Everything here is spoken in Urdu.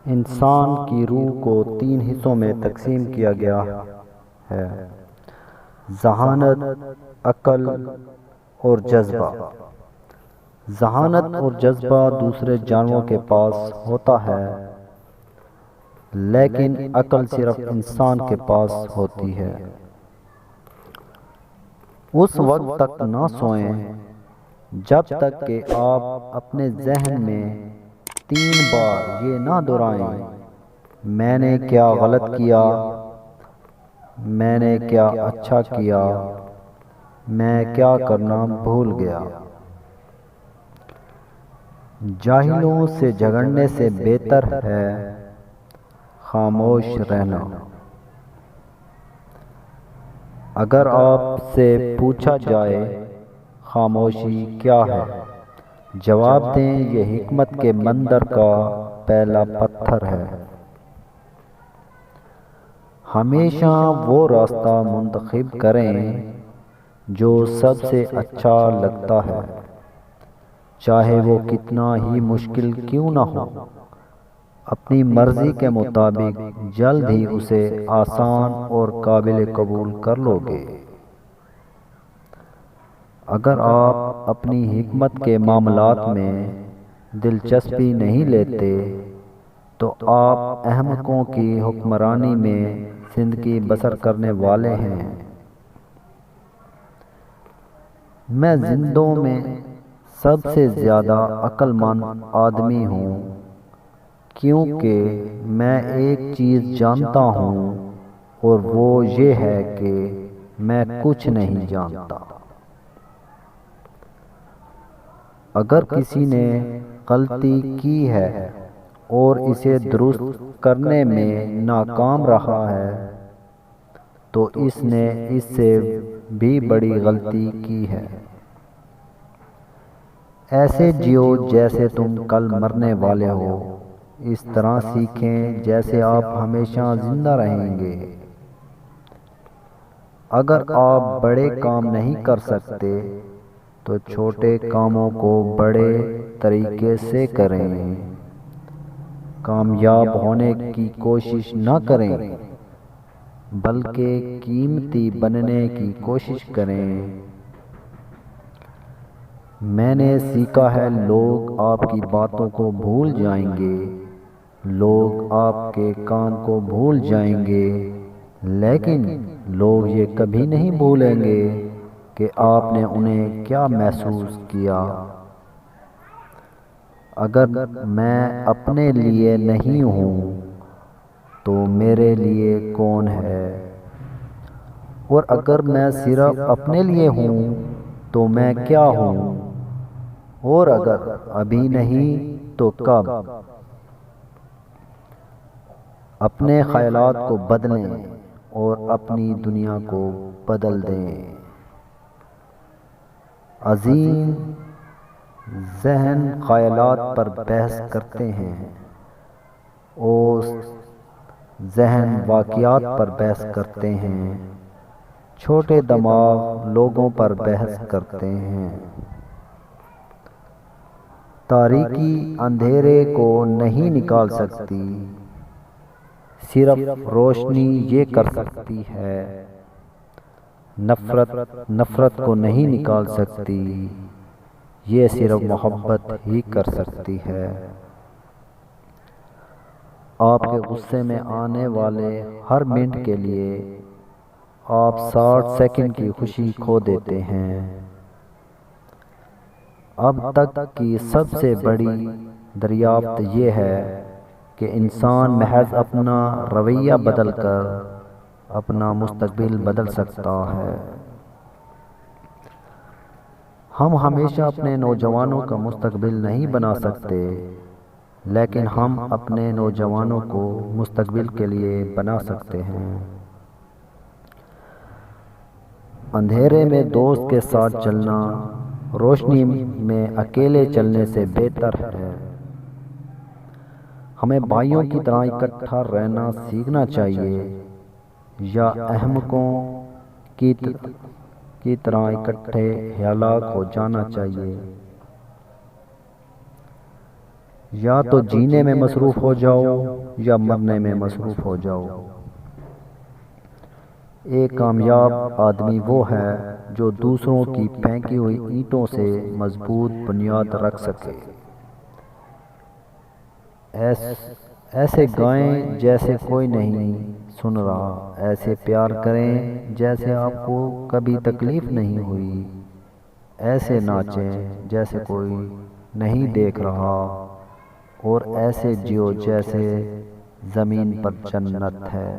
انسان کی روح کو 3 حصوں میں تقسیم کیا گیا ہے: ذہانت، عقل اور جذبہ۔ ذہانت اور جذبہ دوسرے جانوروں کے پاس ہوتا ہے، لیکن عقل صرف انسان کے پاس ہوتی ہے۔ اس وقت تک نہ سوئیں جب تک کہ آپ اپنے ذہن میں 3 بار یہ نہ دہرائیں: میں نے کیا غلط کیا، میں نے کیا اچھا کیا، میں کیا کرنا بھول گیا۔ جاہلوں سے جھگڑنے سے بہتر ہے خاموش رہنا۔ اگر آپ سے پوچھا جائے خاموشی کیا ہے، جواب دیں یہ حکمت کے مندر کا پہلا پتھر ہے۔ ہمیشہ وہ راستہ منتخب کریں جو سب سے اچھا لگتا ہے، چاہے وہ کتنا ہی مشکل کیوں نہ ہو۔ اپنی مرضی کے مطابق جلد ہی اسے آسان اور قابل قبول کر لو گے۔ اگر آپ اپنی حکمت کے معاملات میں دلچسپی نہیں لیتے تو آپ احمقوں کی حکمرانی میں زندگی بسر کرنے والے ہیں۔ میں زندوں میں سب سے زیادہ عقل مند آدمی ہوں، کیونکہ میں ایک چیز جانتا ہوں اور وہ یہ ہے کہ میں کچھ نہیں جانتا۔ اگر کسی نے غلطی کی ہے اور اسے درست کرنے میں ناکام رہا ہے تو اس نے اس سے بھی بڑی غلطی کی ہے۔ ایسے جیو جیسے تم کل مرنے والے ہو، اس طرح سیکھیں جیسے آپ ہمیشہ زندہ رہیں گے۔ اگر آپ بڑے کام نہیں کر سکتے تو چھوٹے کاموں کو بڑے طریقے سے کریں۔ کامیاب ہونے کی کوشش نہ کریں بلکہ قیمتی بننے کی کوشش کریں۔ میں نے سیکھا ہے لوگ آپ کی باتوں کو بھول جائیں گے، لوگ آپ کے کام کو بھول جائیں گے، لیکن لوگ یہ کبھی نہیں بھولیں گے کہ آپ نے انہیں کیا محسوس کیا۔ اگر میں اپنے لیے نہیں ہوں تو میرے لیے کون ہے؟ اور اگر میں صرف اپنے لیے ہوں تو میں کیا ہوں؟ اور اگر ابھی نہیں تو کب؟ اپنے خیالات کو بدلیں اور اپنی دنیا کو بدل دیں۔ عظیم ذہن خیالات پر بحث کرتے ہیں، اوسط ذہن واقعات پر بحث کرتے ہیں، چھوٹے دماغ لوگوں پر بحث کرتے ہیں۔ تاریکی اندھیرے کو نہیں نکال سکتی، صرف روشنی یہ کر سکتی ہے۔ نفرت نفرت کو نہیں نکال سکتی، یہ صرف محبت ہی کر سکتی ہے۔ آپ کے غصے میں آنے والے ہر منٹ کے لیے آپ 60 سیکنڈ کی خوشی کھو دیتے ہیں۔ اب تک کی سب سے بڑی دریافت یہ ہے کہ انسان محض اپنا رویہ بدل کر اپنا مستقبل بدل سکتا ہے۔ ہم ہمیشہ اپنے نوجوانوں کا مستقبل نہیں بنا سکتے، لیکن ہم اپنے نوجوانوں کو مستقبل کے لیے بنا سکتے ہیں۔ اندھیرے میں دوست کے ساتھ چلنا روشنی میں اکیلے چلنے سے بہتر ہے۔ ہمیں بھائیوں کی طرح اکٹھا رہنا سیکھنا چاہیے یا احمقوں کی طرح اکٹھے ہلاک ہو جانا چاہیے۔ یا تو جینے میں مصروف ہو جاؤ یا مرنے میں مصروف ہو جاؤ۔ ایک کامیاب آدمی وہ ہے جو دوسروں کی پھینکی ہوئی اینٹوں سے مضبوط بنیاد رکھ سکے۔ ایسے گائیں جیسے کوئی نہیں سن رہا، ایسے پیار کریں جیسے آپ کو کبھی تکلیف نہیں ہوئی، ایسے ناچیں جیسے کوئی نہیں دیکھ رہا، اور ایسے جیو جیسے زمین پر جنت ہے۔